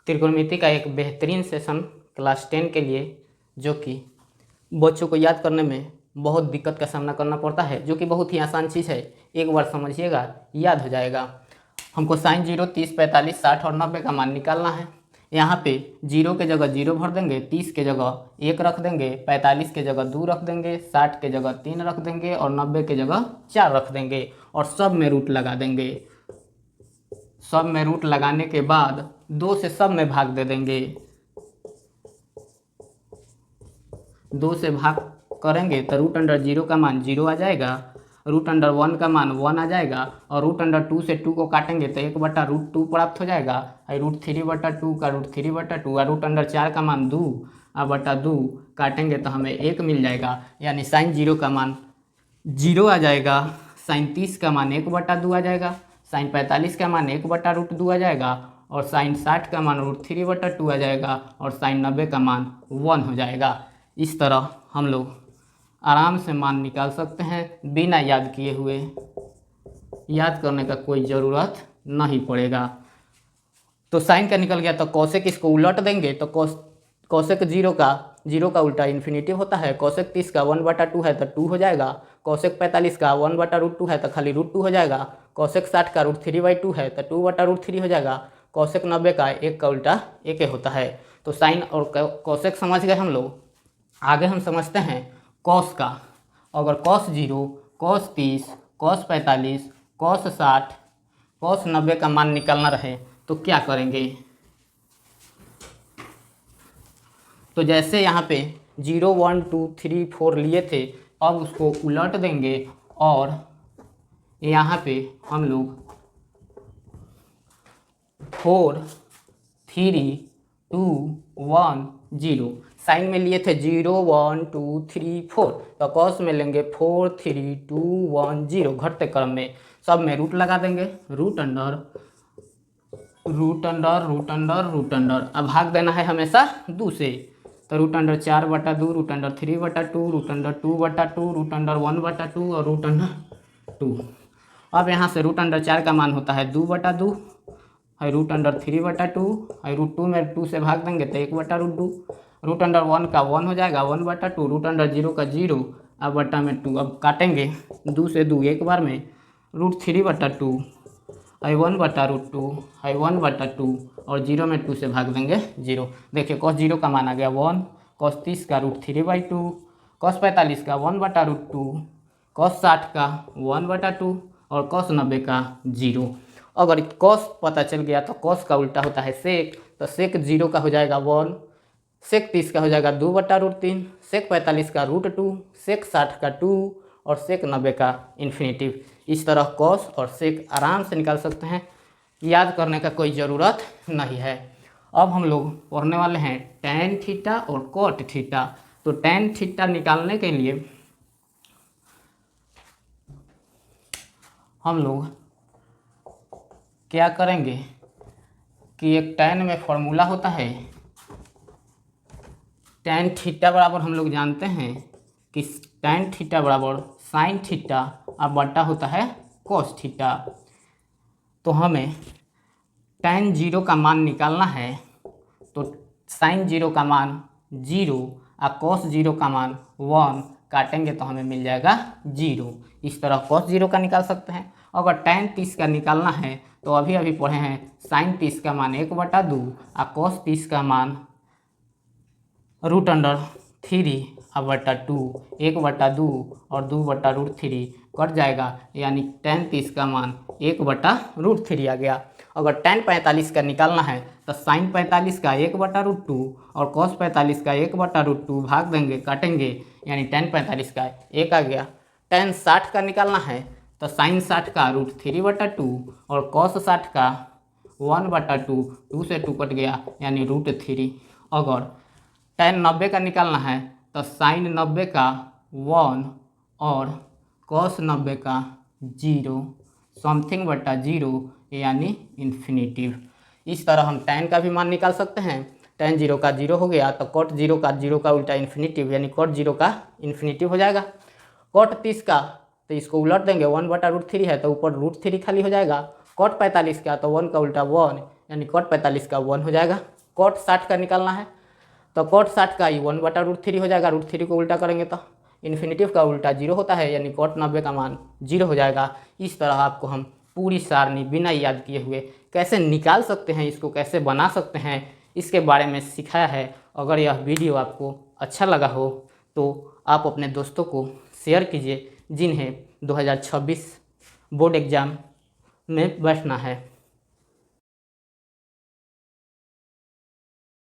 त्रिकोणमिति का एक बेहतरीन सेशन क्लास 10 के लिए, जो कि बच्चों को याद करने में बहुत दिक्कत का सामना करना पड़ता है, जो कि बहुत ही आसान चीज़ है। एक बार समझिएगा, याद हो जाएगा। हमको साइन 0, 30, 45, 60 और 90 का मान निकालना है। यहाँ पे 0 के जगह 0 भर देंगे, 30 के जगह 1 रख देंगे, 45 के जगह 2 रख देंगे, 60 के जगह 3 रख देंगे और 90 के जगह 4 रख देंगे और सब में रूट लगा देंगे। सब में रूट लगाने के बाद 2 से सब में भाग दे देंगे। 2 से भाग करेंगे तो रूट अंडर 0 का मान 0 आ जाएगा, रूट अंडर 1 का मान 1 आ जाएगा और रूट अंडर 2 से 2 को काटेंगे तो 1/√2 प्राप्त हो जाएगा। √3/2 का √3/2 और रूट अंडर 4 का मान 2/2 काटेंगे तो हमें 1 मिल जाएगा, यानी साइन 0 का मान 0 आ जाएगा। साइन 30 का मान 1/2 आ जाएगा, साइन 45 का मान 1/√2 आ जाएगा और साइन 60 का मान √3/2 आ जाएगा और साइन 90 का मान 1 हो जाएगा। इस तरह हम लोग आराम से मान निकाल सकते हैं बिना याद किए हुए। याद करने का कोई ज़रूरत नहीं पड़ेगा। तो साइन का निकल गया तो कोसेक इसको उलट देंगे तो कोसेक 0 का उल्टा इन्फिनेटिव होता है। कोसेक 30 का 1/2 है तो 2 हो जाएगा। कोसेक 45 का 1/√2 है तो खाली √2 हो जाएगा। कोसेक 60 का √3/2 है तो 2/√3 हो जाएगा। कोसेक 90 का 1 का उल्टा 1 होता है। तो साइन और कोसेक समझ गए हम लोग। आगे हम समझते हैं कॉस का। अगर cos 0, cos 30, cos 45, cos 60, cos 90 का मान निकालना रहे तो क्या करेंगे। तो जैसे यहाँ पे 0, 1, 2, 3, 4 लिए थे, अब उसको उलट देंगे और यहाँ पे हम लोग 4, 3, 2, 1, 0 साइन में लिए थे 0, 1, 2, 3, 4 तो कॉस में लेंगे 4, 3, 2, 1, 0 घटते क्रम में सब में रूट लगा देंगे। रूट अंडर अब भाग देना है हमेशा 2 से, तो root under 4/2, root under 3/2, root under 2/2, root under 1/2 और रूट अंडर 2। अब यहाँ से रूट अंडर 4 का मान होता है 2/2 है, रूट अंडर 3/2 है, रूट 2 में 2 से भाग देंगे तो 1/√2। रूट अंडर 1 का 1 हो जाएगा 1/2, रूट अंडर 0 का 0 अब बटा में 2। अब काटेंगे 2 से 2 एक बार में, √3/2 है 1/√2 है 1/2 और 0 में 2 से भाग देंगे 0। देखिए cos 0 का मान आ गया 1, cos 30 का √3/2, cos 45 का 1/√2, cos 60 का 1/2 और cos 90 का 0। अगर cos पता चल गया तो cos का उल्टा होता है सेक, तो सेक 0 का हो जाएगा 1, सेक 30 का हो जाएगा 2/√3, सेक 45 का √2, सेक 60 का 2 और सेक 90 का इन्फिनेटिव। इस तरह cos और सेक आराम से निकाल सकते हैं, याद करने का कोई ज़रूरत नहीं है। अब हम लोग पढ़ने वाले हैं tan थीटा और cot थीटा। तो tan थीटा निकालने के लिए हम लोग क्या करेंगे कि एक tan में फॉर्मूला होता है, tan थीटा बराबर हम लोग जानते हैं कि tan थीटा बराबर साइन थीटा अब बटा होता है cos थीटा। तो हमें tan 0 का मान निकालना है, तो साइन 0 का मान 0 और cos 0 का मान 1 काटेंगे तो हमें मिल जाएगा 0। इस तरह cos 0 का निकाल सकते हैं। अगर tan 30 का निकालना है तो अभी पढ़े हैं साइन 30 का मान 1/2 और cos 30 का मान √3/2 1/2 और 2/√3 कट जाएगा, यानी tan 30 का मान 1/√3 आ गया। अगर tan 45 का निकालना है तो साइन 45 का 1/√2 और cos 45 का 1/√2 भाग देंगे, काटेंगे, यानी tan 45 का 1 आ गया। tan 60 का निकालना है तो साइन 60 का √3/2 और cos 60 का 1/2, 2 से 2 कट गया यानी √3। अगर tan 90 का निकालना है तो साइन 90 का 1 और cos 90 का 0 समथिंग/0 यानी इन्फिनेटिव। इस तरह हम tan का भी मान निकाल सकते हैं। tan 0 का 0 हो गया तो cot 0 का उल्टा इन्फिनेटिव यानी cot 0 का इन्फिनेटिव हो जाएगा। cot 30 का तो इसको उलट देंगे, 1/√3 है तो ऊपर √3 खाली हो जाएगा। cot 45 का तो 1 का उल्टा 1 यानी cot 45 का 1 हो जाएगा। कॉट 60 का निकालना है तो कॉट 60 का ही 1/√3 हो जाएगा। √3 को उल्टा करेंगे तो इन्फिनेटिव का उल्टा 0 होता है, यानी कॉट 90 का मान 0 हो जाएगा। इस तरह आपको हम पूरी सारणी बिना याद किए हुए कैसे निकाल सकते हैं, इसको कैसे बना सकते हैं, इसके बारे में सिखाया है। अगर यह वीडियो आपको अच्छा लगा हो तो आप अपने दोस्तों को शेयर कीजिए जिन्हें 2026 बोर्ड एग्ज़ाम में बैठना है।